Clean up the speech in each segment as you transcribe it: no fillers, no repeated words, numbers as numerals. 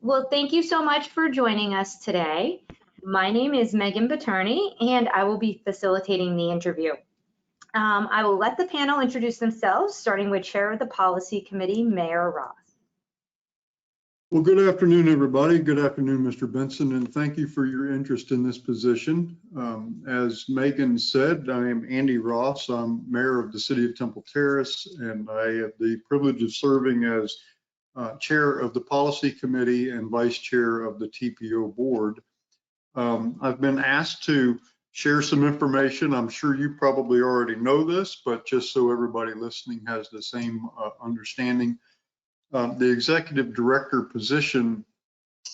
Well, thank you so much for joining us today. My name is Megan Paterni, and I will be facilitating the interview. I will let the panel introduce themselves, starting with Chair of the Policy Committee, Mayor Ross. Well, good afternoon, everybody. Good afternoon, Mr. Benson, and thank you for your interest in this position. As Megan said, I am Andy Ross. I'm Mayor of the City of Temple Terrace, and I have the privilege of serving as Chair of the Policy Committee and Vice Chair of the TPO Board. I've been asked to share some information. I'm sure you probably already know this, but just so everybody listening has the same understanding, the Executive Director position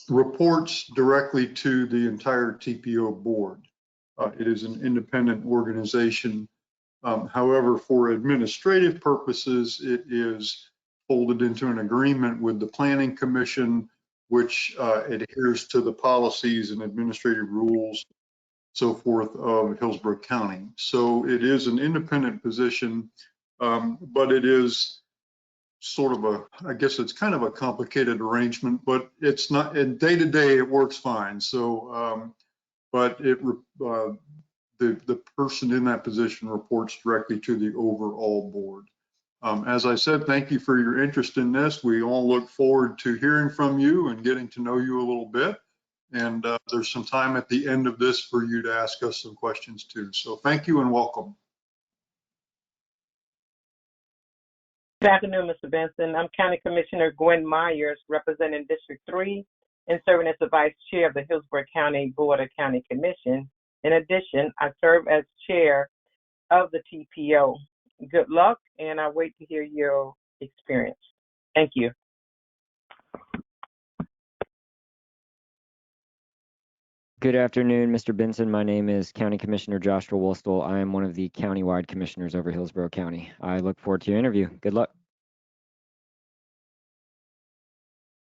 reports directly to the entire TPO Board. It is an independent organization. However, for administrative purposes, it is folded into an agreement with the Planning Commission, which adheres to the policies and administrative rules, so forth, of Hillsborough County. So it is an independent position, but it is sort of I guess it's kind of a complicated arrangement, but it's not, and day to day it works fine. So, but the person in that position reports directly to the overall board. As I said, thank you for your interest in this. We all look forward to hearing from you and getting to know you a little bit. And there's some time at the end of this for you to ask us some questions too. So thank you and welcome. Good afternoon, Mr. Benson. I'm County Commissioner Gwen Myers, representing District 3 and serving as the Vice Chair of the Hillsborough County Board of County Commission. In addition, I serve as Chair of the TPO. Good luck, and I wait to hear your experience. Thank you. Good afternoon, Mr. Benson. My name is County Commissioner Joshua Wostel. I am one of the county-wide commissioners over Hillsborough County. I look forward to your interview. Good luck.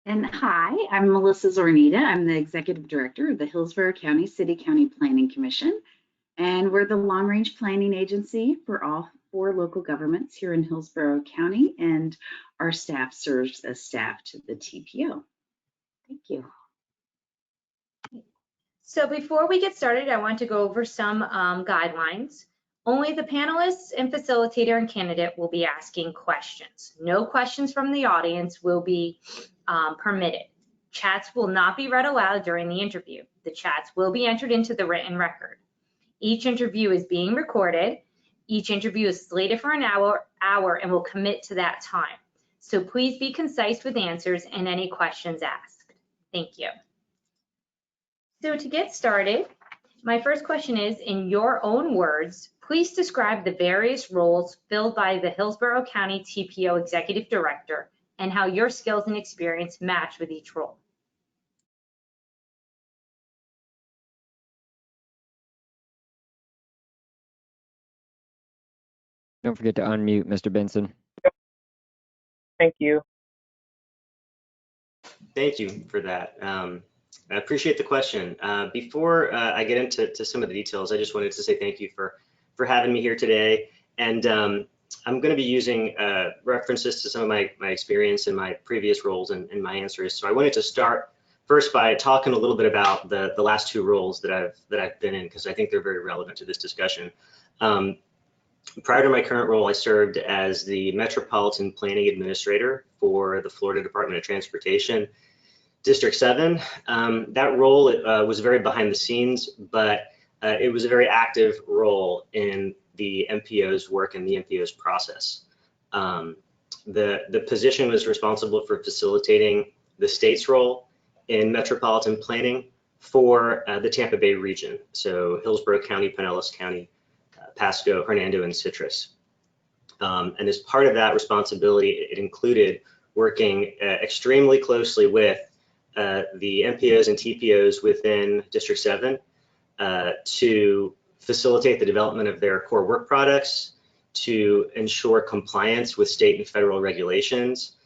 And hi, I'm Melissa Zornita. I'm the Executive Director of the Hillsborough County City-County Planning Commission. And we're the long-range planning agency for all 4 local governments here in Hillsborough County, and our staff serves as staff to the TPO. Thank you. So before we get started, I want to go over some guidelines. Only the panelists and facilitator and candidate will be asking questions. No questions from the audience will be permitted. Chats will not be read aloud during the interview. The chats will be entered into the written record. Each interview is being recorded. Each interview is slated for an hour and will commit to that time. So please be concise with answers and any questions asked. Thank you. So to get started, my first question is, in your own words, please describe the various roles filled by the Hillsborough County TPO Executive Director and how your skills and experience match with each role. Don't forget to unmute, Mr. Benson. Thank you. Thank you for that. I appreciate the question. Before I get into some of the details, I just wanted to say thank you for having me here today. And I'm going to be using references to some of my experience in my previous roles and my answers. So I wanted to start first by talking a little bit about the last 2 roles that I've been in, because I think they're very relevant to this discussion. Prior to my current role, I served as the Metropolitan Planning Administrator for the Florida Department of Transportation, District 7. That role was very behind the scenes, but it was a very active role in the MPO's work and the MPO's process. The position was responsible for facilitating the state's role in metropolitan planning for the Tampa Bay region, so Hillsborough County, Pinellas County, Pasco, Hernando, and Citrus. And as part of that responsibility, it included working extremely closely with the MPOs and TPOs within District 7 to facilitate the development of their core work products, to ensure compliance with state and federal regulations,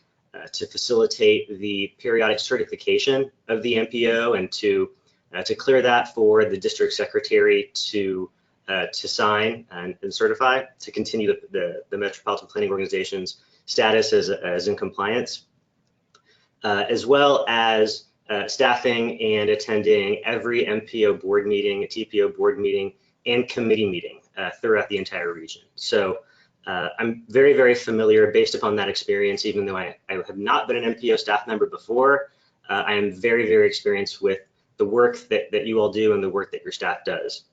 to facilitate the periodic certification of the MPO, and to clear that for the district secretary to sign and certify to continue the Metropolitan Planning Organization's status as in compliance. as well as staffing and attending every MPO board meeting, a TPO board meeting, and committee meeting throughout the entire region. So I'm very, very familiar based upon that experience, even though I have not been an MPO staff member before. I am very, very experienced with the work that you all do and the work that your staff does.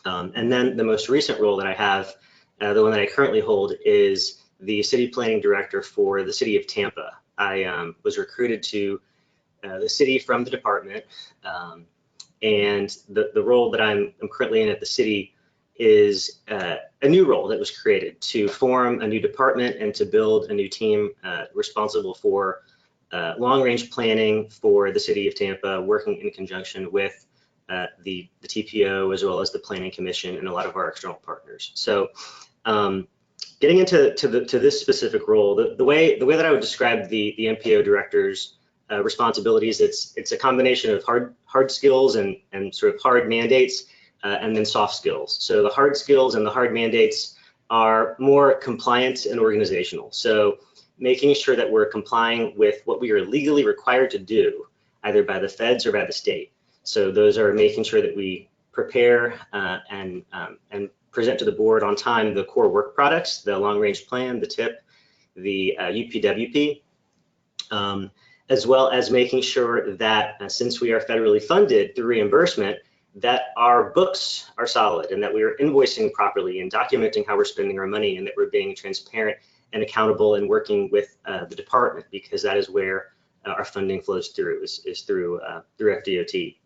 And then the most recent role that I have, the one that I currently hold, is the city planning director for the city of Tampa. I was recruited to the city from the department, and the role that I'm currently in at the city is a new role that was created to form a new department and to build a new team responsible for long-range planning for the city of Tampa, working in conjunction with the TPO as well as the Planning Commission and a lot of our external partners. So getting into this specific role, the way that I would describe the MPO director's responsibilities, it's a combination of hard skills and sort of hard mandates, and then soft skills. So the hard skills and the hard mandates are more compliance and organizational. So making sure that we're complying with what we are legally required to do, either by the feds or by the state. So those are making sure that we prepare and present to the board on time the core work products, the long range plan, the TIP, the UPWP, as well as making sure that since we are federally funded through reimbursement, that our books are solid and that we are invoicing properly and documenting how we're spending our money, and that we're being transparent and accountable and working with the department, because that is where our funding flows through, is through FDOT.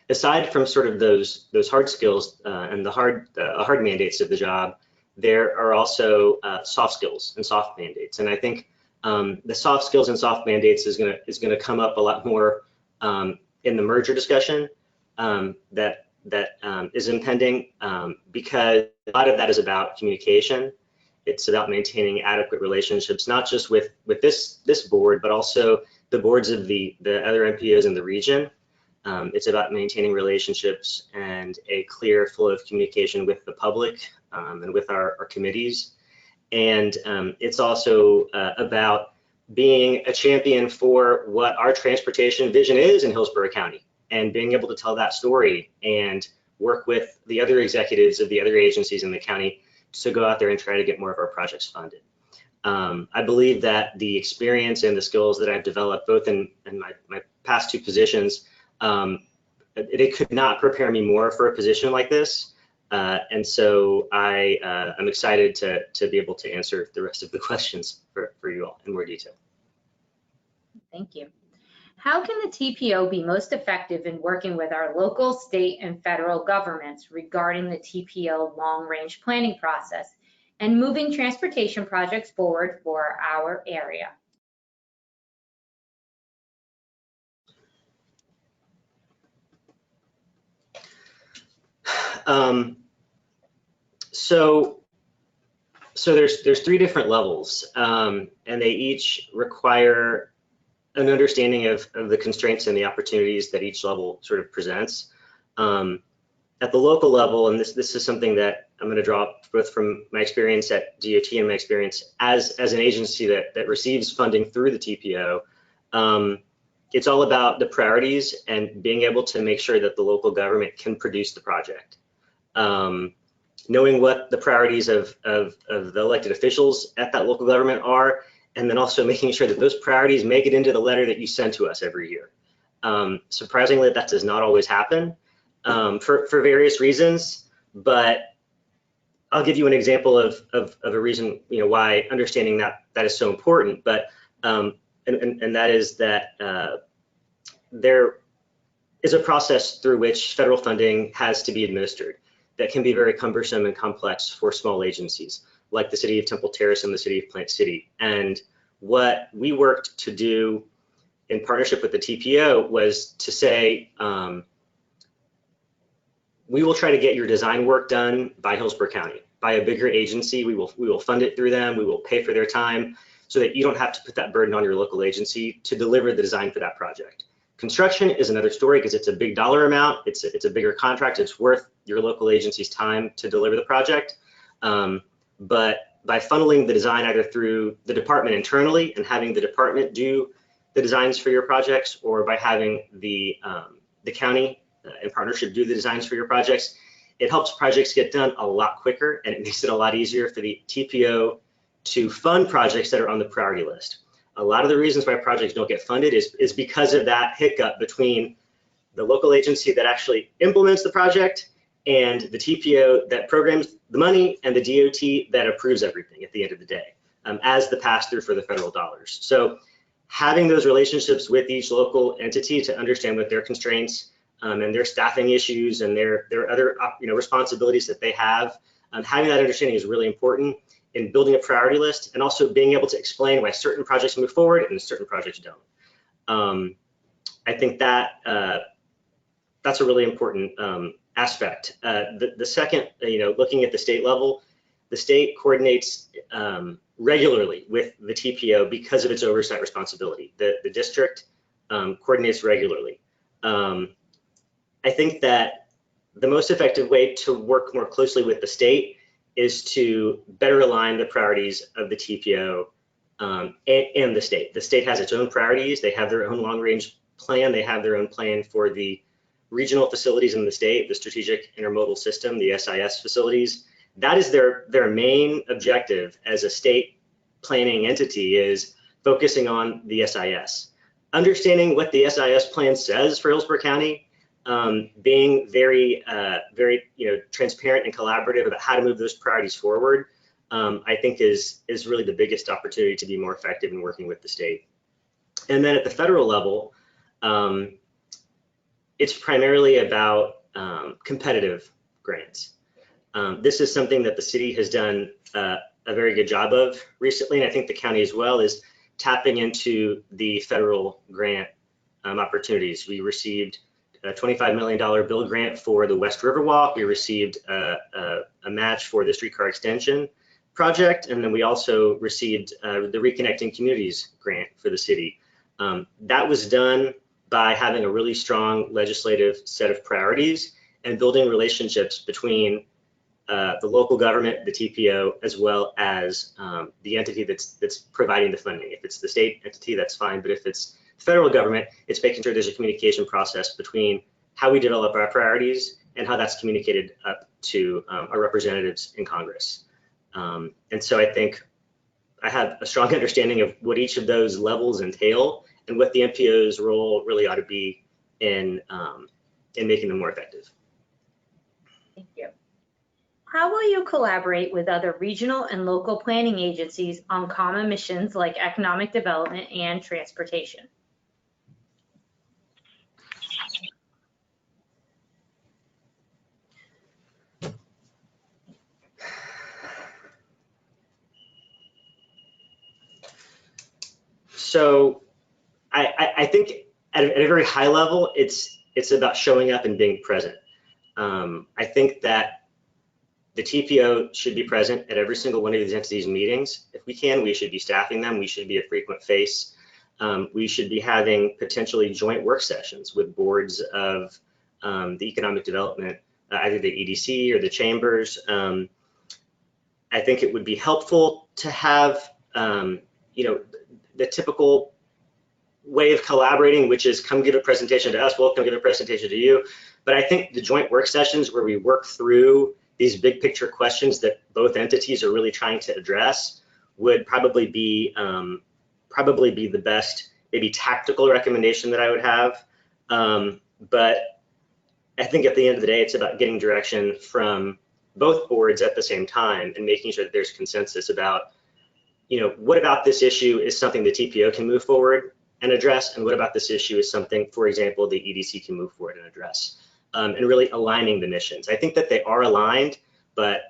Aside from sort of those hard skills and the hard mandates of the job, there are also soft skills and soft mandates. And I think the soft skills and soft mandates is gonna come up a lot more in the merger discussion that is impending, because a lot of that is about communication. It's about maintaining adequate relationships, not just with this board, but also the boards of the other MPOs in the region. It's about maintaining relationships and a clear flow of communication with the public and with our committees. And it's also about being a champion for what our transportation vision is in Hillsborough County, and being able to tell that story and work with the other executives of the other agencies in the county to go out there and try to get more of our projects funded. I believe that the experience and the skills that I've developed both in my past two positions, it could not prepare me more for a position like this. And so I'm excited to be able to answer the rest of the questions for you all in more detail. Thank you. How can the TPO be most effective in working with our local, state, and federal governments regarding the TPO long-range planning process and moving transportation projects forward for our area? So there's three different levels, and they each require an understanding of the constraints and the opportunities that each level sort of presents. At the local level, and this is something that I'm going to draw both from my experience at DOT and my experience as an agency that receives funding through the TPO, it's all about the priorities and being able to make sure that the local government can produce the project. Knowing what the priorities of the elected officials at that local government are, and then also making sure that those priorities make it into the letter that you send to us every year. Surprisingly, that does not always happen for various reasons, but I'll give you an example of a reason, why understanding that is so important. But and that is that there is a process through which federal funding has to be administered that can be very cumbersome and complex for small agencies like the city of Temple Terrace and the city of Plant City. And what we worked to do in partnership with the TPO was to say, we will try to get your design work done by Hillsborough County, by a bigger agency. We will fund it through them. We will pay for their time so that you don't have to put that burden on your local agency to deliver the design for that project. Construction is another story because it's a big dollar amount. It's a bigger contract. It's worth your local agency's time to deliver the project. But by funneling the design either through the department internally and having the department do the designs for your projects, or by having the county in partnership do the designs for your projects, it helps projects get done a lot quicker, and it makes it a lot easier for the TPO to fund projects that are on the priority list. A lot of the reasons why projects don't get funded is because of that hiccup between the local agency that actually implements the project and the TPO that programs the money and the DOT that approves everything at the end of the day, as the pass-through for the federal dollars. So having those relationships with each local entity to understand what their constraints and their staffing issues and their other responsibilities that they have, having that understanding is really important in building a priority list, and also being able to explain why certain projects move forward and certain projects don't. I think that that's a really important aspect. The second, looking at the state level, the state coordinates regularly with the TPO because of its oversight responsibility. The district coordinates regularly. I think that the most effective way to work more closely with the state is to better align the priorities of the TPO and the state. The state has its own priorities. They have their own long-range plan. They have their own plan for the regional facilities in the state, the strategic intermodal system, the SIS facilities. That is their main objective as a state planning entity, is focusing on the SIS. Understanding what the SIS plan says for Hillsborough County, being very transparent and collaborative about how to move those priorities forward, I think is really the biggest opportunity to be more effective in working with the state. And then at the federal level, it's primarily about competitive grants. This is something that the city has done a very good job of recently, and I think the county as well, is tapping into the federal grant opportunities. We received a $25 million bill grant for the West River Walk. We received a match for the streetcar extension project, and then we also received the Reconnecting Communities grant for the city. That was done by having a really strong legislative set of priorities and building relationships between the local government, the TPO, as well as the entity that's providing the funding. If it's the state entity, that's fine, but if it's federal government, it's making sure there's a communication process between how we develop our priorities and how that's communicated up to our representatives in Congress. And so I think I have a strong understanding of what each of those levels entail and what the MPO's role really ought to be in making them more effective. Thank you. How will you collaborate with other regional and local planning agencies on common missions like economic development and transportation? So I think at a very high level, it's about showing up and being present. I think that the TPO should be present at every single one of these entities' meetings. If we can, we should be staffing them. We should be a frequent face. We should be having potentially joint work sessions with boards of the economic development, either the EDC or the chambers. I think it would be helpful to have, the typical way of collaborating, which is come give a presentation to us, we'll come give a presentation to you. But I think the joint work sessions where we work through these big picture questions that both entities are really trying to address would probably be the best, maybe tactical recommendation that I would have. But I think at the end of the day, it's about getting direction from both boards at the same time and making sure that there's consensus about, what about this issue is something the TPO can move forward and address, and what about this issue is something, for example, the EDC can move forward and address, and really aligning the missions. I think that they are aligned, but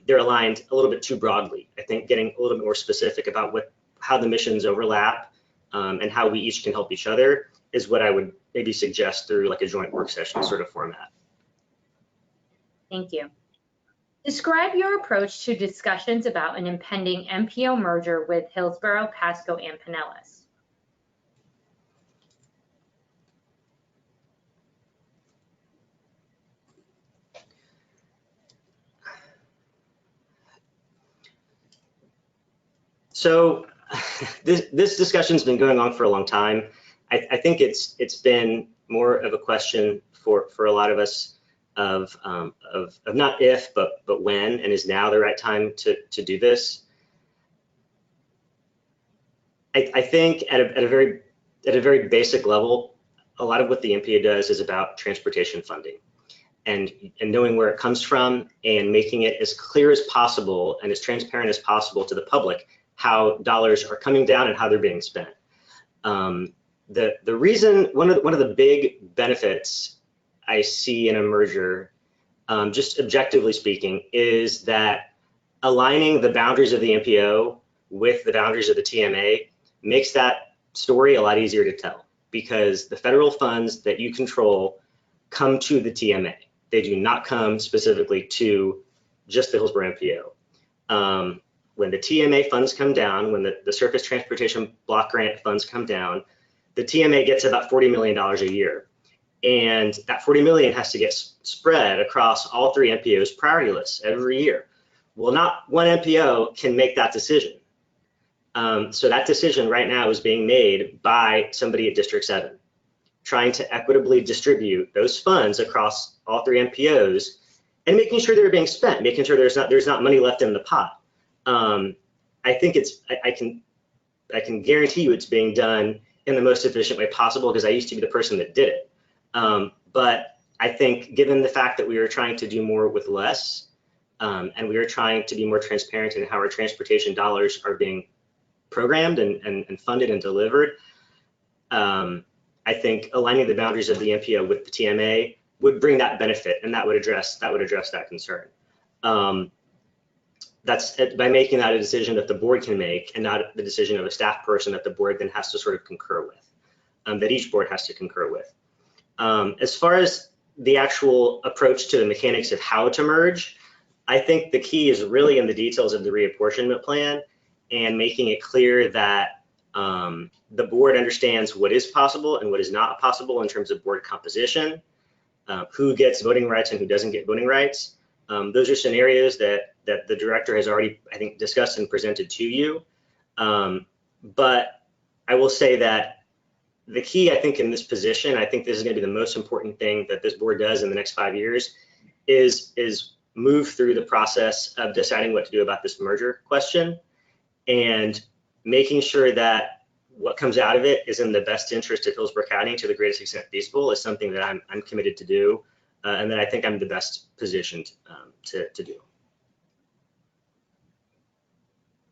they're aligned a little bit too broadly. I think getting a little bit more specific about how the missions overlap and how we each can help each other is what I would maybe suggest through like a joint work session sort of format. Thank you. Describe your approach to discussions about an impending MPO merger with Hillsborough, Pasco, and Pinellas. So this discussion's been going on for a long time. I think it's been more of a question for a lot of us of not if, but when, and is now the right time to do this. I think at a very basic level, a lot of what the MPO does is about transportation funding and knowing where it comes from and making it as clear as possible and as transparent as possible to the public how dollars are coming down and how they're being spent. The reason, one of the big benefits I see in a merger, just objectively speaking, is that aligning the boundaries of the MPO with the boundaries of the TMA makes that story a lot easier to tell, because the federal funds that you control come to the TMA. They do not come specifically to just the Hillsborough MPO. When the TMA funds come down, when the Surface Transportation Block Grant funds come down, the TMA gets about $40 million a year. And that $40 million has to get spread across all 3 MPOs' priority lists every year. Well, not one MPO can make that decision. So that decision right now is being made by somebody at District 7, trying to equitably distribute those funds across all 3 MPOs and making sure they're being spent, making sure there's not money left in the pot. I think I can guarantee you it's being done in the most efficient way possible, because I used to be the person that did it. But I think given the fact that we are trying to do more with less, and we are trying to be more transparent in how our transportation dollars are being programmed and funded and delivered, I think aligning the boundaries of the MPO with the TMA would bring that benefit, and that would address that concern. That's by making that a decision that the board can make, and not the decision of a staff person that the board then has to sort of concur with, that each board has to concur with. As far as the actual approach to the mechanics of how to merge, I think the key is really in the details of the reapportionment plan and making it clear that the board understands what is possible and what is not possible in terms of board composition, who gets voting rights and who doesn't get voting rights. Those are scenarios that the director has already, I think, discussed and presented to you. But I will say that the key, I think, in this position, I think this is going to be the most important thing that this board does in the next 5 years, is move through the process of deciding what to do about this merger question, and making sure that what comes out of it is in the best interest of Hillsborough County to the greatest extent feasible, is something that I'm committed to do, and that I think I'm the best positioned to do.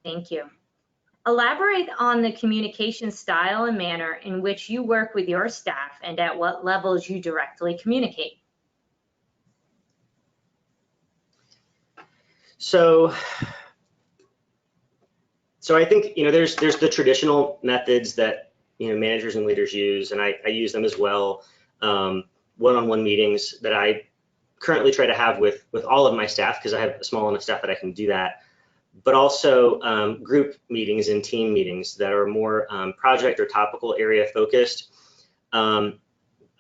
Thank you. Elaborate on the communication style and manner in which you work with your staff and at what levels you directly communicate. So I think, there's the traditional methods that, managers and leaders use, and I use them as well. One-on-one meetings that I currently try to have with all of my staff, because I have a small enough staff that I can do that, but also group meetings and team meetings that are more project or topical area focused. I'm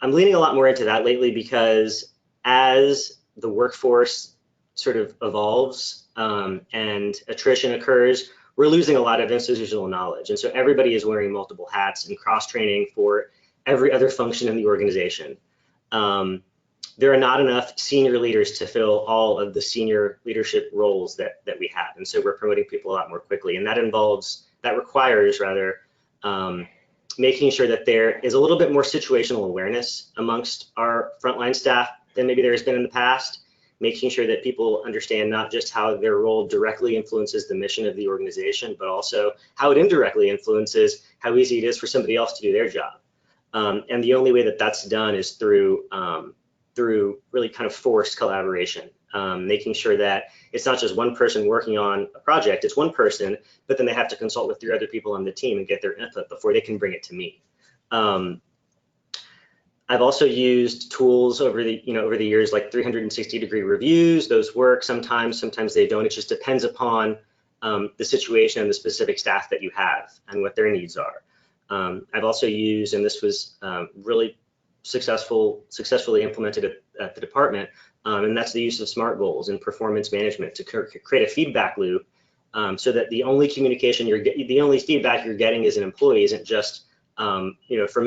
leaning a lot more into that lately, because as the workforce sort of evolves and attrition occurs, we're losing a lot of institutional knowledge. And so everybody is wearing multiple hats and cross-training for every other function in the organization. There are not enough senior leaders to fill all of the senior leadership roles that we have. And so we're promoting people a lot more quickly. And that requires making sure that there is a little bit more situational awareness amongst our frontline staff than maybe there has been in the past, making sure that people understand not just how their role directly influences the mission of the organization, but also how it indirectly influences how easy it is for somebody else to do their job. And the only way that that's done is through really kind of forced collaboration, making sure that it's not just one person working on a project, it's one person, but then they have to consult with 3 other people on the team and get their input before they can bring it to me. I've also used tools over the years, like 360-degree reviews. Those work sometimes they don't. It just depends upon the situation and the specific staff that you have and what their needs are. I've also used, and this was really successfully implemented at the department, and that's the use of SMART goals and performance management to create a feedback loop so that the only communication the only feedback you're getting as an employee isn't just, from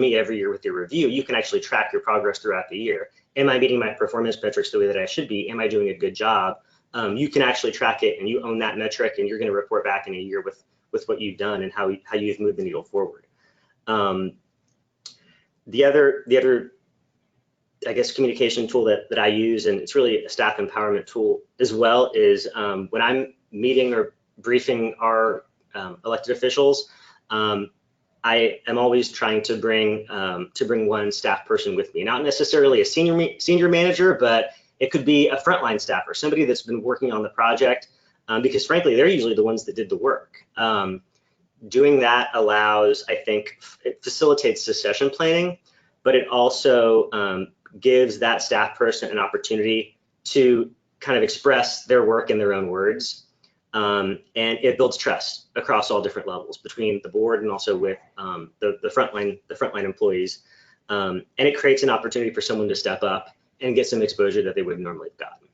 me every year with your review. You can actually track your progress throughout the year. Am I meeting my performance metrics the way that I should be? Am I doing a good job? You can actually track it, and you own that metric, and you're going to report back in a year with what you've done and how you've moved the needle forward. The other, I guess, communication tool that I use, and it's really a staff empowerment tool as well, is when I'm meeting or briefing our elected officials, I am always trying to bring one staff person with me, not necessarily a senior manager, but it could be a frontline staffer, somebody that's been working on the project, because frankly, they're usually the ones that did the work. Doing that allows, I think, it facilitates succession planning, but it also gives that staff person an opportunity to kind of express their work in their own words. And it builds trust across all different levels between the board and also with the frontline employees. And it creates an opportunity for someone to step up and get some exposure that they wouldn't normally have gotten.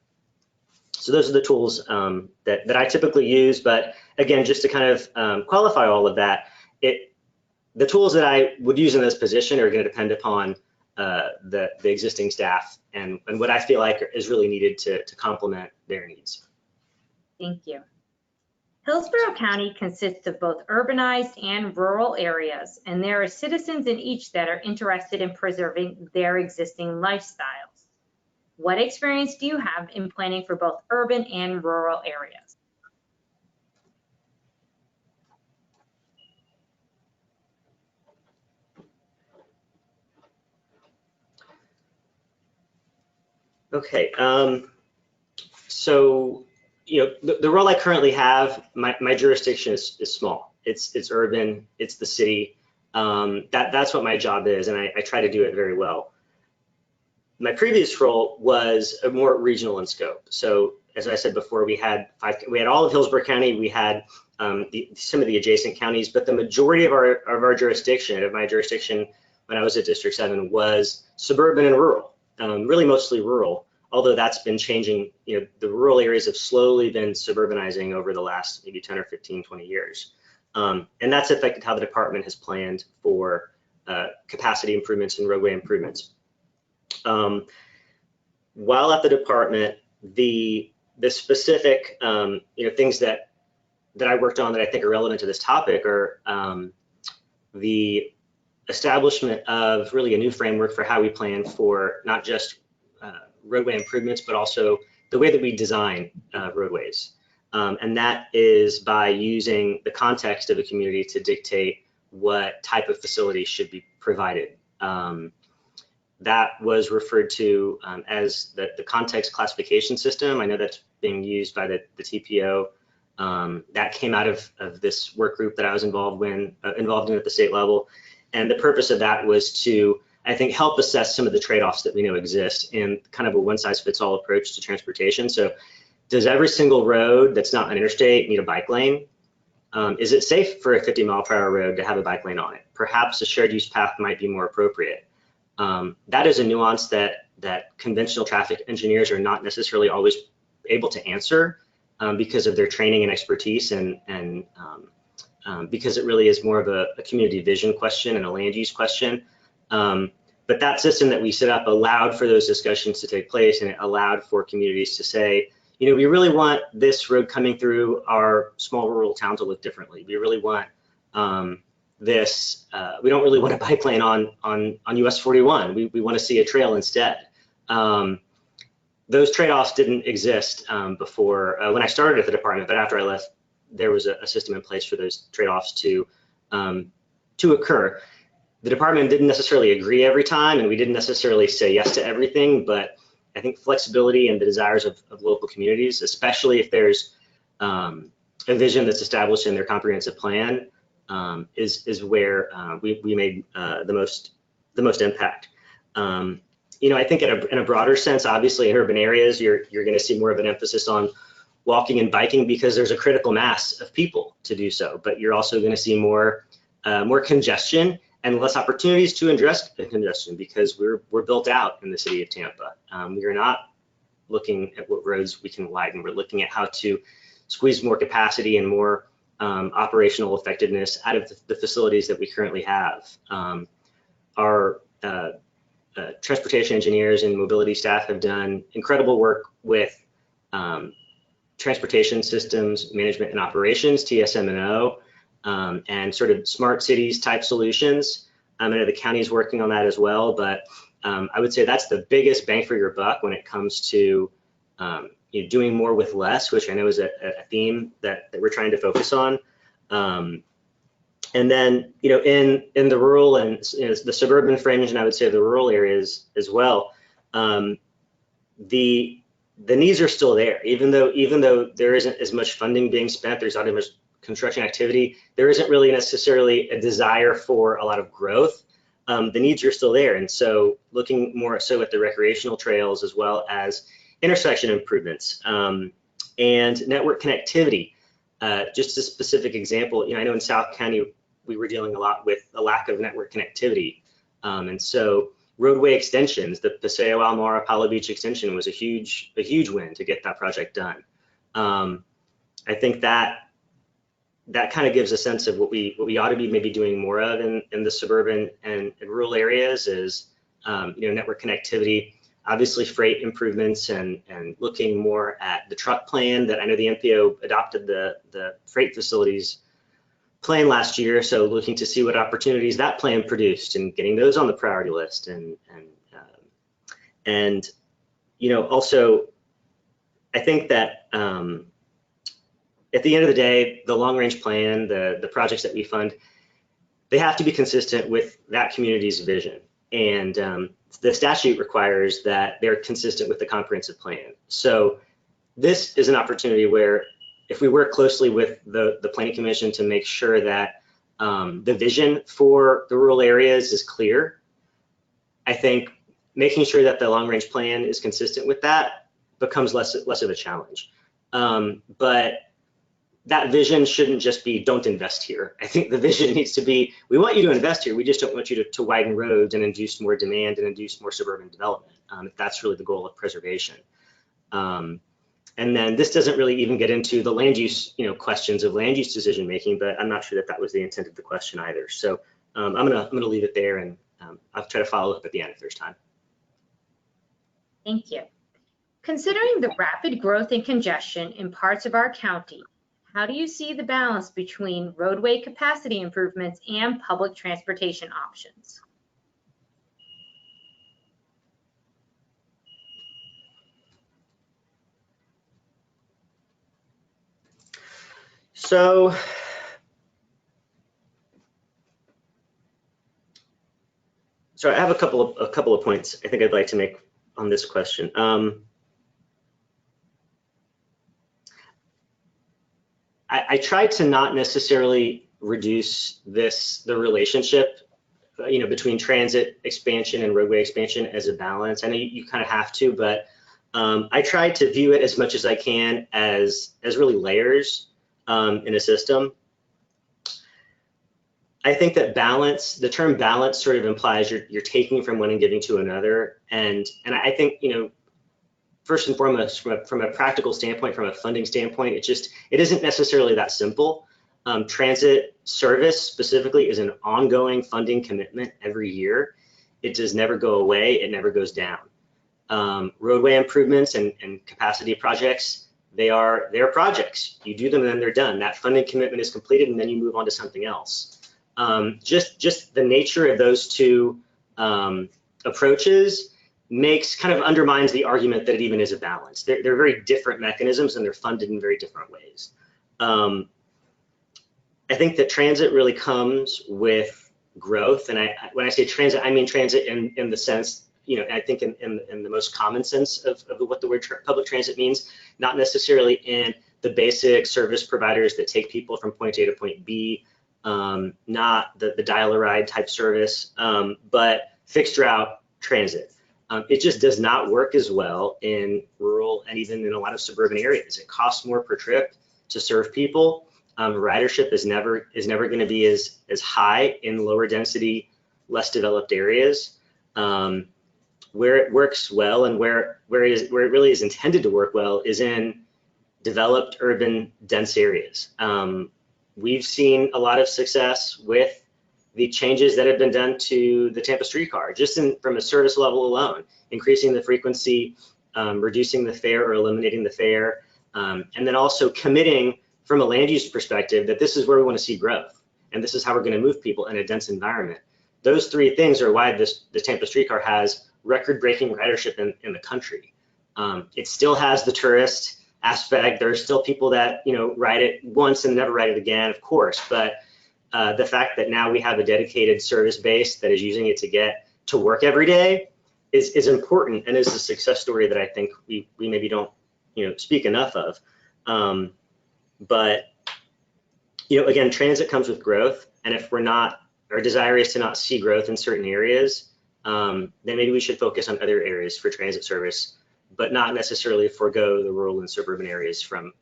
So those are the tools that I typically use. But again, just to kind of qualify all of that, the tools that I would use in this position are going to depend upon the existing staff and what I feel like is really needed to complement their needs. Thank you. Hillsborough County consists of both urbanized and rural areas, and there are citizens in each that are interested in preserving their existing lifestyles. What experience do you have in planning for both urban and rural areas? Okay, so the role I currently have, my jurisdiction is small. It's urban, it's the city. That's what my job is, and I try to do it very well. My previous role was more regional in scope. So as I said before, we had all of Hillsborough County, we had some of the adjacent counties, but the majority of my jurisdiction when I was at District 7 was suburban and rural, really mostly rural. Although that's been changing, the rural areas have slowly been suburbanizing over the last maybe 10 or 15, 20 years. And that's affected how the department has planned for capacity improvements and roadway improvements. While at the department, the specific things that I worked on that I think are relevant to this topic are the establishment of really a new framework for how we plan for not just roadway improvements, but also the way that we design roadways. And that is by using the context of a community to dictate what type of facility should be provided. That was referred to as the context classification system. I know that's being used by the TPO. That came out of this work group that I was involved in at the state level. And the purpose of that was to, I think, help assess some of the trade-offs that we know exist in kind of a one-size-fits-all approach to transportation. So does every single road that's not an interstate need a bike lane? Is it safe for a 50-mile-per-hour road to have a bike lane on it? Perhaps a shared use path might be more appropriate. That is a nuance that conventional traffic engineers are not necessarily always able to answer because of their training and expertise, and because it really is more of a community vision question and a land use question. But that system that we set up allowed for those discussions to take place, and it allowed for communities to say, we really want this road coming through our small rural town to look differently. We really want this, we don't really want a bike lane on US 41. We want to see a trail instead. Those trade-offs didn't exist before when I started at the department, but after I left, there was a system in place for those trade-offs to occur. The department didn't necessarily agree every time, and we didn't necessarily say yes to everything, but I think flexibility and the desires of local communities, especially if there's a vision that's established in their comprehensive plan, is where we made the most impact. I think in a broader sense, obviously in urban areas, you're going to see more of an emphasis on walking and biking because there's a critical mass of people to do so. But you're also going to see more congestion and less opportunities to address the congestion because we're built out in the city of Tampa. We are not looking at what roads we can widen. We're looking at how to squeeze more capacity and more operational effectiveness out of the facilities that we currently have. Our transportation engineers and mobility staff have done incredible work with transportation systems management and operations, TSM&O, and sort of smart cities type solutions. I know the county is working on that as well, but I would say that's the biggest bang for your buck when it comes to doing more with less, which I know is a theme that we're trying to focus on. And then, in the rural and the suburban fringe, and I would say the rural areas as well, the needs are still there. Even though there isn't as much funding being spent, there's not as much construction activity, there isn't really necessarily a desire for a lot of growth. The needs are still there. And so looking more so at the recreational trails as well as intersection improvements and network connectivity. Just a specific example, I know in South County, we were dealing a lot with a lack of network connectivity. And so roadway extensions, the Paseo Almar Apollo Beach extension was a huge win to get that project done. I think that kind of gives a sense of what we ought to be maybe doing more of in the suburban and rural areas is, network connectivity, obviously freight improvements and looking more at the truck plan that I know the NPO adopted the freight facilities plan last year. So looking to see what opportunities that plan produced and getting those on the priority list and also I think that at the end of the day, the long range plan, the projects that we fund, they have to be consistent with that community's vision. And the statute requires that they're consistent with the comprehensive plan. So this is an opportunity where if we work closely with the Planning Commission to make sure that the vision for the rural areas is clear, I think making sure that the long range plan is consistent with that becomes less of a challenge. But that vision shouldn't just be don't invest here. I think the vision needs to be, we want you to invest here, we just don't want you to widen roads and induce more demand and induce more suburban development. If that's really the goal of preservation. And then this doesn't really even get into the land use, questions of land use decision making, but I'm not sure that was the intent of the question either. So I'm gonna leave it there, and I'll try to follow up at the end if there's time. Thank you. Considering the rapid growth and congestion in parts of our county, how do you see the balance between roadway capacity improvements and public transportation options? So I have a couple of points I think I'd like to make on this question. I try to not necessarily reduce the relationship, between transit expansion and roadway expansion as a balance. I know you kind of have to, but I try to view it as much as I can as really layers in a system. I think that balance, the term balance sort of implies you're taking from one and giving to another. And I think, first and foremost, from a practical standpoint, from a funding standpoint, it isn't necessarily that simple. Transit service specifically is an ongoing funding commitment every year. It does never go away, it never goes down. Roadway improvements and capacity projects, they're projects. You do them and then they're done. That funding commitment is completed and then you move on to something else. Just the nature of those two approaches kind of undermines the argument that it even is a balance. They're very different mechanisms and they're funded in very different ways. I think that transit really comes with growth. And when I say transit, I mean transit in the sense, I think in the most common sense of what the word public transit means, not necessarily in the basic service providers that take people from point A to point B, not the dial-a-ride type service, but fixed route transit. It just does not work as well in rural and even in a lot of suburban areas. It costs more per trip to serve people. Ridership is never going to be as high in lower density, less developed areas. Where it works well and where it really is intended to work well is in developed urban dense areas. We've seen a lot of success with the changes that have been done to the Tampa streetcar, just from a service level alone, increasing the frequency, reducing the fare or eliminating the fare, and then also committing from a land use perspective that this is where we want to see growth, and this is how we're going to move people in a dense environment. Those three things are why the Tampa streetcar has record-breaking ridership in the country. It still has the tourist aspect. There are still people that ride it once and never ride it again, of course, but the fact that now we have a dedicated service base that is using it to get to work every day is important, and is a success story that I think we maybe don't speak enough of. But again, transit comes with growth, and if our desire is to not see growth in certain areas, then maybe we should focus on other areas for transit service, but not necessarily forego the rural and suburban areas from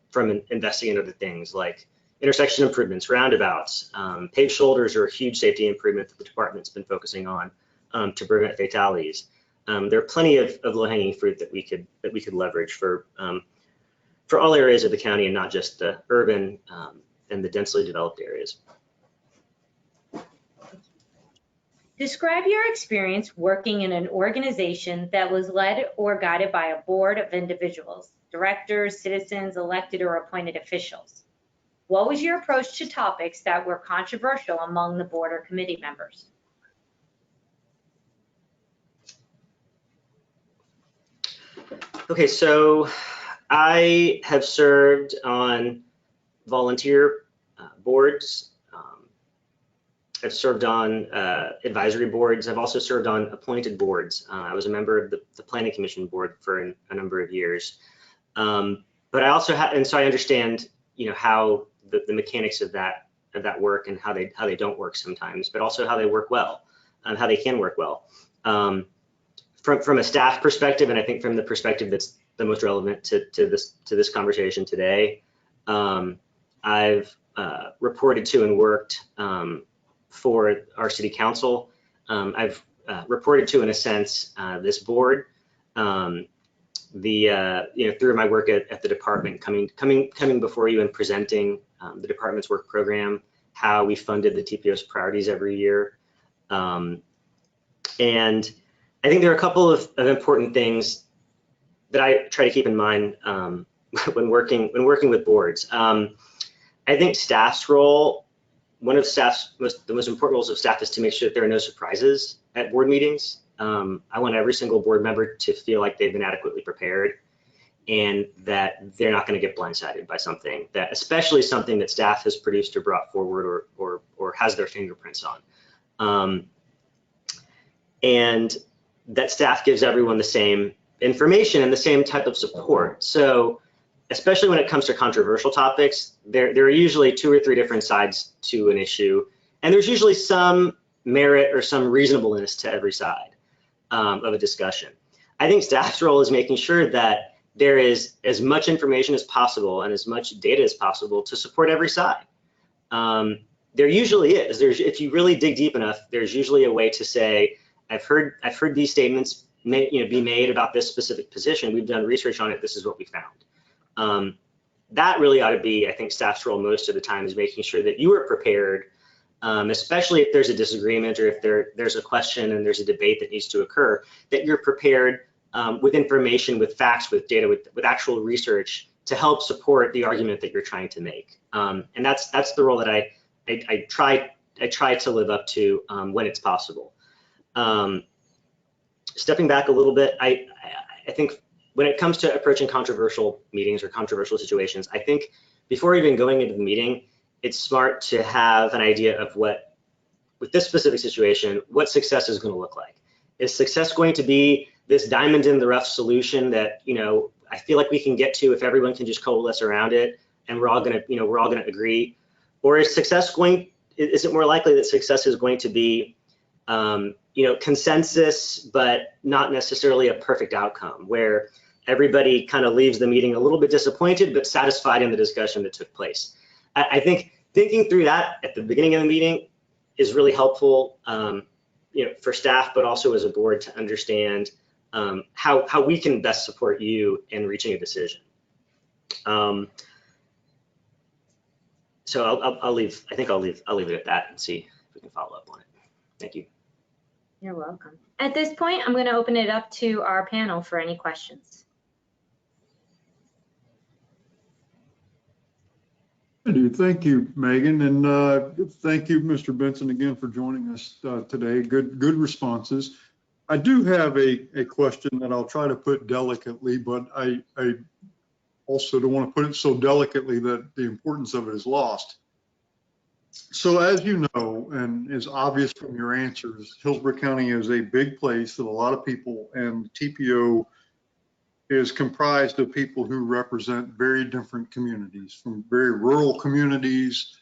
investing in other things like intersection improvements, roundabouts. Paved shoulders are a huge safety improvement that the department's been focusing on to prevent fatalities. There are plenty of low-hanging fruit that we could leverage for all areas of the county, and not just the urban and the densely developed areas. Describe your experience working in an organization that was led or guided by a board of individuals, directors, citizens, elected or appointed officials. What was your approach to topics that were controversial among the board or committee members? Okay, so I have served on volunteer boards. I've served on advisory boards. I've also served on appointed boards. I was a member of the Planning Commission board for a number of years. But I also and so I understand, how the mechanics of that work, and how they don't work sometimes, but also how they work well, and how they can work well. From a staff perspective, and I think from the perspective that's the most relevant to this conversation today, I've reported to and worked for our city council. I've reported to, in a sense, this board. Through my work at the department, coming before you and presenting the department's work program, how we funded the TPO's priorities every year. And I think there are a couple of important things that I try to keep in mind when working with boards. I think staff's role, one of the most important roles of staff, is to make sure that there are no surprises at board meetings. I want every single board member to feel like they've been adequately prepared, and that they're not going to get blindsided by something, especially something that staff has produced or brought forward or has their fingerprints on. And that staff gives everyone the same information and the same type of support. So especially when it comes to controversial topics, there are usually 2 or 3 different sides to an issue, and there's usually some merit or some reasonableness to every side of a discussion. I think staff's role is making sure that there is as much information as possible and as much data as possible to support every side. There usually is. If you really dig deep enough, there's usually a way to say, I've heard these statements be made about this specific position. We've done research on it. This is what we found. That really ought to be, I think, staff's role most of the time, is making sure that you are prepared, especially if there's a disagreement or if there's a question and there's a debate that needs to occur, that you're prepared with information, with facts, with data, with actual research to help support the argument that you're trying to make. And that's the role that I try to live up to when it's possible. Stepping back a little bit, I think when it comes to approaching controversial meetings or controversial situations, I think before even going into the meeting, it's smart to have an idea of what, with this specific situation, what success is going to look like. Is success going to be this diamond in the rough solution that, I feel like we can get to if everyone can just coalesce around it and we're all going to agree? Or is it more likely that success is going to be consensus, but not necessarily a perfect outcome, where everybody kind of leaves the meeting a little bit disappointed, but satisfied in the discussion that took place? I think thinking through that at the beginning of the meeting is really helpful, for staff, but also as a board, to understand how we can best support you in reaching a decision. So I'll leave. I think I'll leave it at that and see if we can follow up on it. Thank you. You're welcome. At this point, I'm going to open it up to our panel for any questions. I do. Thank you, Megan, and thank you, Mr. Benson, again for joining us today. Good responses. I do have a question that I'll try to put delicately, but I also don't want to put it so delicately that the importance of it is lost. So as you know, and is obvious from your answers, Hillsborough County is a big place with a lot of people, and TPO is comprised of people who represent very different communities, from very rural communities,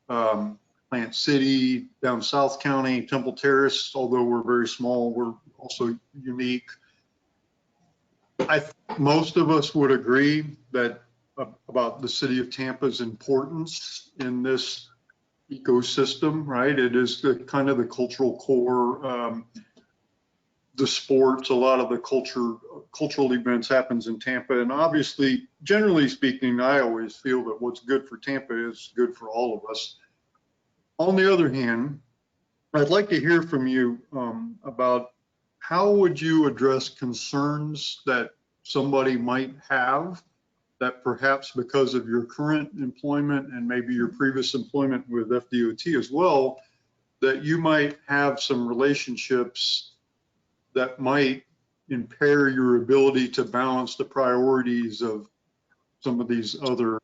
Plant City, down South County, Temple Terrace, although we're very small, we're also unique. I think most of us would agree that about the city of Tampa's importance in this ecosystem, right? It is the kind of the cultural core, the sports, a lot of the cultural events happens in Tampa. And obviously, generally speaking, I always feel that what's good for Tampa is good for all of us. On the other hand, I'd like to hear from you about how would you address concerns that somebody might have that perhaps because of your current employment and maybe your previous employment with FDOT as well, that you might have some relationships that might impair your ability to balance the priorities of some of these other,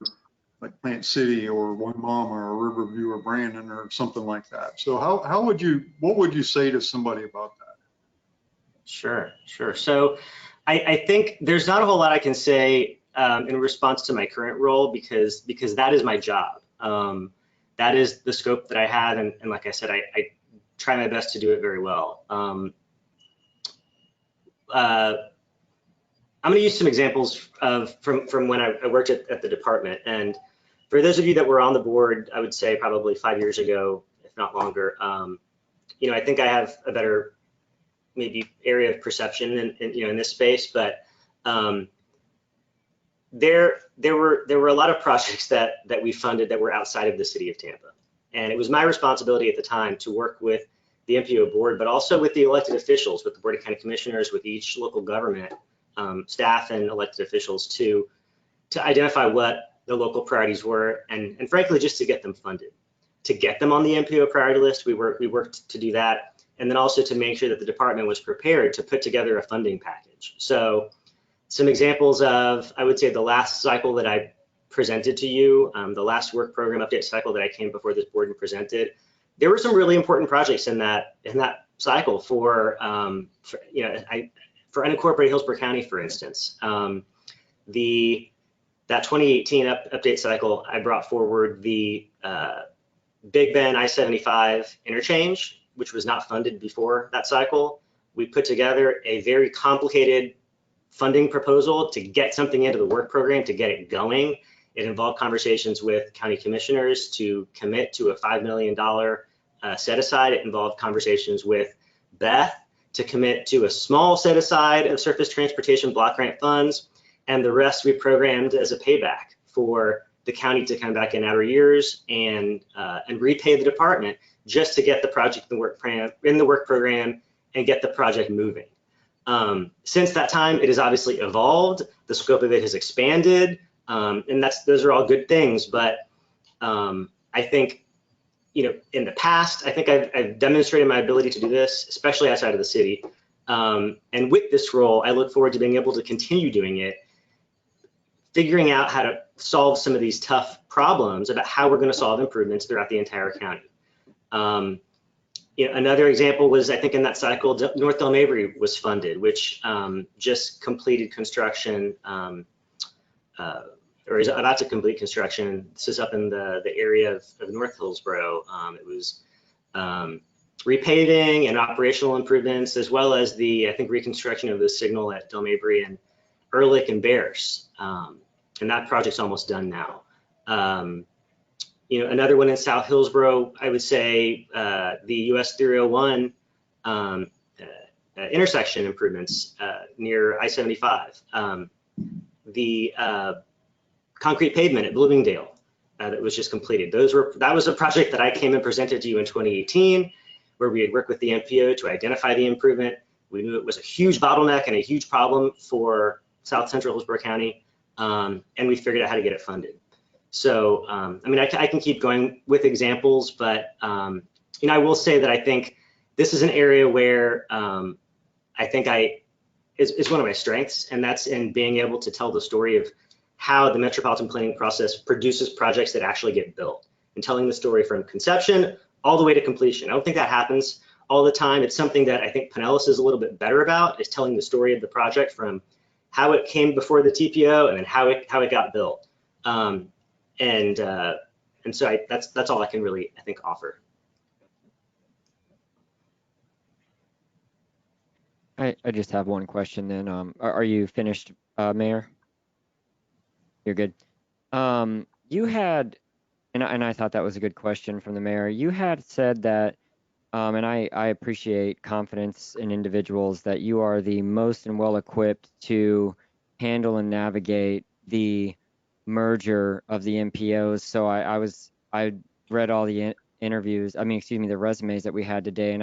like Plant City or One Mama or Riverview or Brandon or something like that. So what would you say to somebody about that? Sure. So I think there's not a whole lot I can say in response to my current role because that is my job. That is the scope that I had, and like I said, I try my best to do it very well. I'm going to use some examples from when I worked at the department. And for those of you that were on the board, I would say probably 5 years ago, if not longer, I think I have a better maybe area of perception in this space, but there were a lot of projects that we funded that were outside of the city of Tampa. And it was my responsibility at the time to work with the MPO board, but also with the elected officials, with the Board of County Commissioners, with each local government staff and elected officials to identify what the local priorities were, and frankly, just to get them funded, to get them on the MPO priority list. We worked to do that. And then also to make sure that the department was prepared to put together a funding package. So some examples of, I would say, the last cycle that I presented to you, the last work program update cycle that I came before this board and presented, there were some really important projects in that cycle for unincorporated Hillsborough County, for instance. That 2018 update cycle, I brought forward the Big Bend I-75 interchange, which was not funded before that cycle. We put together a very complicated funding proposal to get something into the work program, to get it going. It involved conversations with county commissioners to commit to a $5 million set aside. It involved conversations with Beth to commit to a small set aside of surface transportation block grant funds, and the rest we programmed as a payback for the county to come back in outer years and repay the department just to get the project in the work program and get the project moving. Since that time, it has obviously evolved. The scope of it has expanded, and those are all good things. But I think, in the past, I think I've demonstrated my ability to do this, especially outside of the city. And with this role, I look forward to being able to continue doing it, figuring out how to solve some of these tough problems about how we're going to solve improvements throughout the entire county. Another example was, I think in that cycle, North Del Mabry was funded, which just completed construction, or is about to complete construction. This is up in the area of North Hillsborough. It was repaving and operational improvements, as well as I think, reconstruction of the signal at Del Mabry and Ehrlich and Bears. And that project's almost done now. Another one in South Hillsborough, I would say the US 301 intersection improvements near I-75. The concrete pavement at Bloomingdale that was just completed. That was a project that I came and presented to you in 2018, where we had worked with the MPO to identify the improvement. We knew it was a huge bottleneck and a huge problem for South Central Hillsborough County, and we figured out how to get it funded. So, I mean, I can keep going with examples, but you know, I will say that I think this is an area where I think is one of my strengths, and that's in being able to tell the story of how the metropolitan planning process produces projects that actually get built, and telling the story from conception all the way to completion. I don't think that happens all the time. It's something that I think Pinellas is a little bit better about, is telling the story of the project from how it came before the TPO and then how it got built. And so that's all I can really, I think, offer. I just have one question then. Are you finished, Mayor? You're good. You had, and I thought that was a good question from the mayor. You had said that, and I appreciate confidence in individuals, that you are the most and well equipped to handle and navigate the merger of the MPOs. So I read all the interviews, I mean, excuse me, the resumes that we had today, and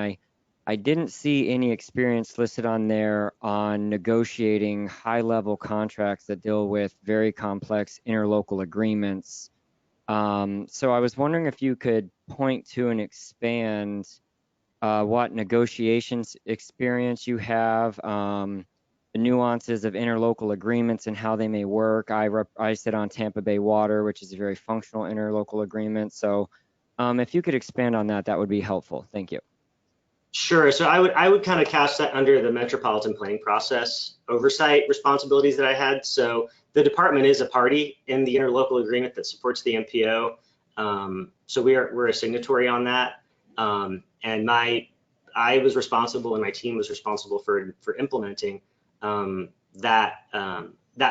I didn't see any experience listed on there on negotiating high-level contracts that deal with very complex interlocal agreements. So I was wondering if you could point to and expand what negotiations experience you have, the nuances of interlocal agreements and how they may work. I sit on Tampa Bay Water, which is a very functional interlocal agreement. So if you could expand on that, that would be helpful. Thank you. Sure. So I would kind of cast that under the metropolitan planning process oversight responsibilities that I had. So the department is a party in the interlocal agreement that supports the MPO. So we're a signatory on that. And I was responsible, and my team was responsible for implementing that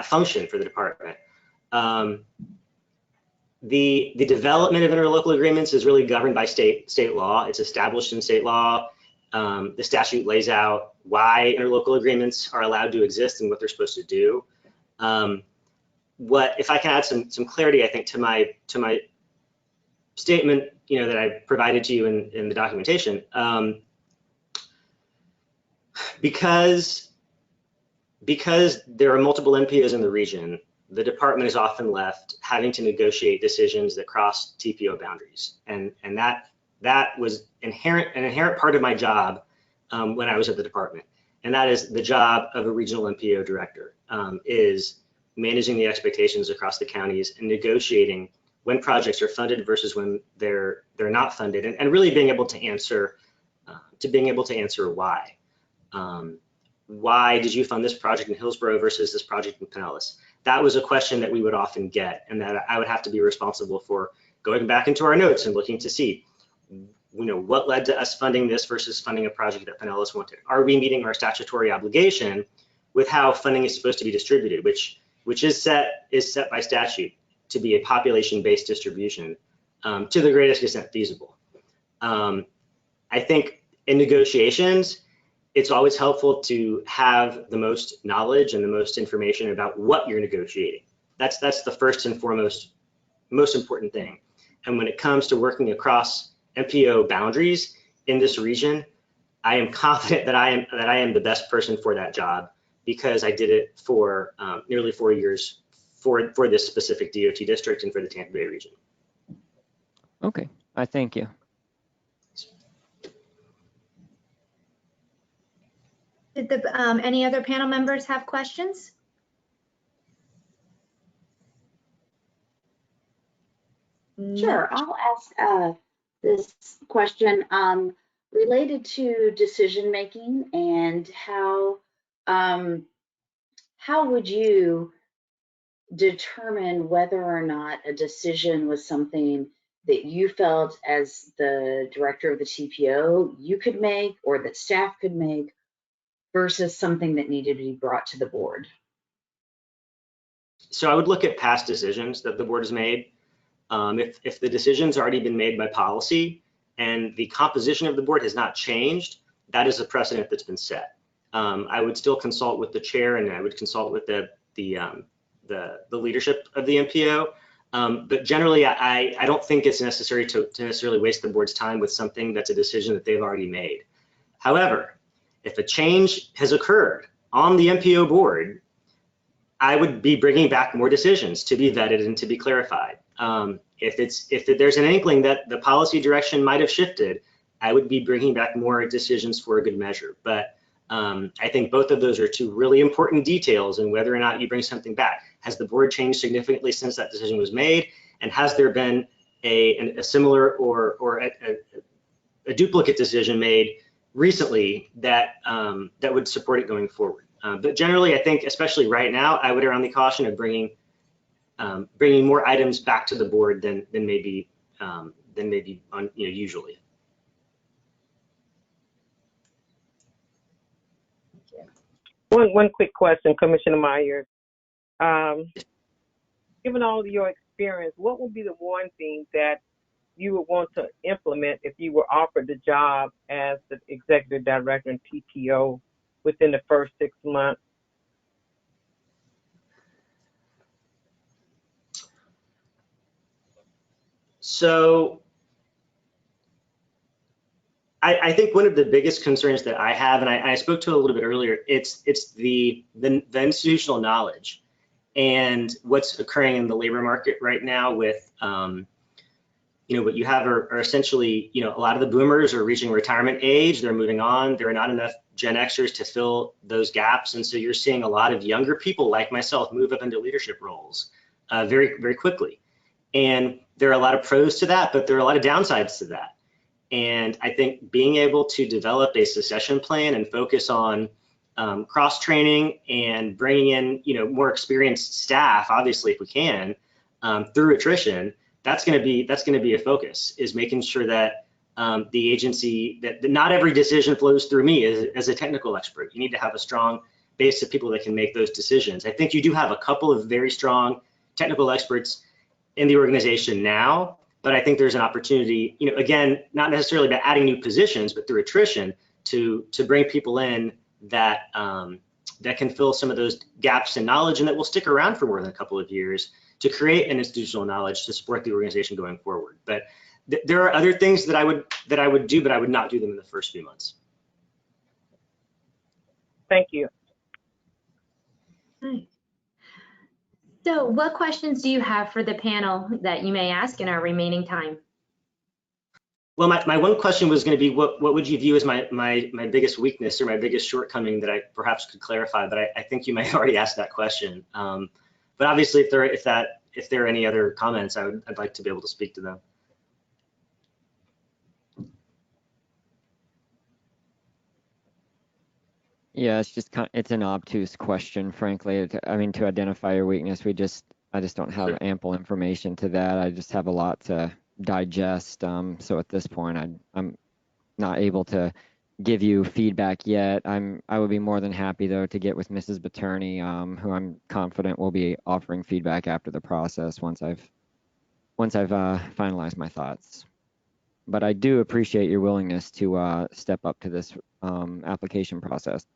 function for the department. The development of interlocal agreements is really governed by state law. It's established in state law. The statute lays out why interlocal agreements are allowed to exist and what they're supposed to do. If I can add some clarity, I think, to my statement, you know, that I provided to you in the documentation, because there are multiple MPOs in the region, the department is often left having to negotiate decisions that cross TPO boundaries, and that was an inherent part of my job when I was at the department, and that is the job of a regional MPO director, is managing the expectations across the counties and negotiating when projects are funded versus when they're not funded, and really being able to answer why. Why did you fund this project in Hillsborough versus this project in Pinellas? That was a question that we would often get, and that I would have to be responsible for going back into our notes and looking to see, you know, what led to us funding this versus funding a project that Pinellas wanted. Are we meeting our statutory obligation with how funding is supposed to be distributed, which is set by statute to be a population-based distribution to the greatest extent feasible. I think in negotiations, it's always helpful to have the most knowledge and the most information about what you're negotiating. That's the first and foremost, most important thing. And when it comes to working across MPO boundaries in this region, I am confident that I am the best person for that job, because I did it for nearly 4 years for this specific DOT district and for the Tampa Bay region. Okay, I thank you. Did any other panel members have questions? Sure, I'll ask this question related to decision making, and how would you determine whether or not a decision was something that you felt as the director of the TPO you could make, or that staff could make, versus something that needed to be brought to the board? So I would look at past decisions that the board has made. If the decision's already been made by policy and the composition of the board has not changed, that is a precedent that's been set. I would still consult with the chair, and I would consult with the the leadership of the MPO. But generally, I don't think it's necessary to necessarily waste the board's time with something that's a decision that they've already made. However, if a change has occurred on the MPO board, I would be bringing back more decisions to be vetted and to be clarified. If there's an inkling that the policy direction might have shifted, I would be bringing back more decisions for a good measure. But I think both of those are two really important details in whether or not you bring something back. Has the board changed significantly since that decision was made? And has there been a similar or a duplicate decision made recently that that would support it going forward? But generally, I think, especially right now, I would err on the caution of bringing more items back to the board than maybe usually. One quick question, Commissioner Myers. Given all of your experience, what would be the one thing that you would want to implement if you were offered the job as the executive director and TPO within the first 6 months? So I think one of the biggest concerns that I have, and I spoke to it a little bit earlier, it's the institutional knowledge and what's occurring in the labor market right now with, what you have are essentially, a lot of the boomers are reaching retirement age, they're moving on, there are not enough Gen Xers to fill those gaps. And so you're seeing a lot of younger people like myself move up into leadership roles very, very quickly. And there are a lot of pros to that, but there are a lot of downsides to that. And I think being able to develop a succession plan and focus on cross training and bringing in, more experienced staff, obviously if we can, through attrition, that's going to be a focus. Is making sure that the agency that not every decision flows through me as a technical expert. You need to have a strong base of people that can make those decisions. I think you do have a couple of very strong technical experts in the organization now. But I think there's an opportunity, again, not necessarily by adding new positions, but through attrition to bring people in that that can fill some of those gaps in knowledge and that will stick around for more than a couple of years to create an institutional knowledge to support the organization going forward. But there are other things that I would do, but I would not do them in the first few months. Thank you. Nice. So what questions do you have for the panel that you may ask in our remaining time? Well, my one question was going to be, what would you view as my biggest weakness or my biggest shortcoming that I perhaps could clarify? But I think you might have already asked that question. But obviously, if there are any other comments, I'd like to be able to speak to them. Yeah, it's just it's an obtuse question, frankly. I mean, to identify your weakness, I just don't have ample information to that. I just have a lot to digest. So at this point, I'm not able to give you feedback yet. I would be more than happy though to get with Mrs. Boturney, who I'm confident will be offering feedback after the process once I've finalized my thoughts. But I do appreciate your willingness to step up to this application process.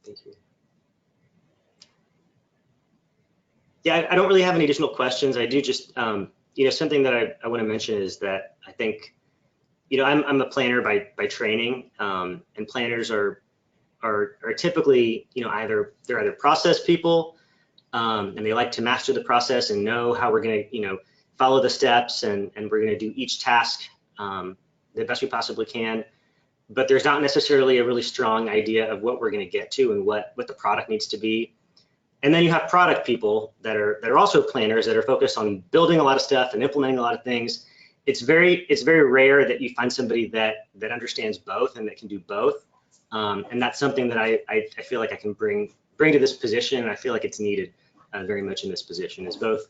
Thank you. Yeah, I don't really have any additional questions. I do just, something that I want to mention is that I think, I'm a planner by training, and planners are typically, they're either process people, and they like to master the process and know how we're going to, follow the steps and we're going to do each task the best we possibly can. But there's not necessarily a really strong idea of what we're going to get to and what the product needs to be. And then you have product people that are also planners that are focused on building a lot of stuff and implementing a lot of things. It's very rare that you find somebody that understands both and that can do both. And that's something that I feel like I can bring to this position, and I feel like it's needed very much in this position. Is both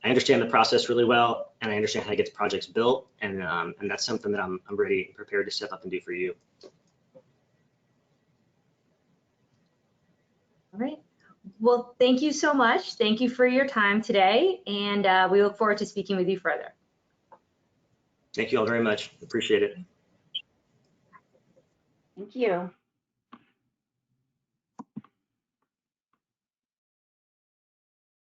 I understand the process really well, and I understand how to get the projects built, and that's something that I'm ready and prepared to step up and do for you. All right. Well, thank you so much. Thank you for your time today, and we look forward to speaking with you further. Thank you all very much. Appreciate it. Thank you.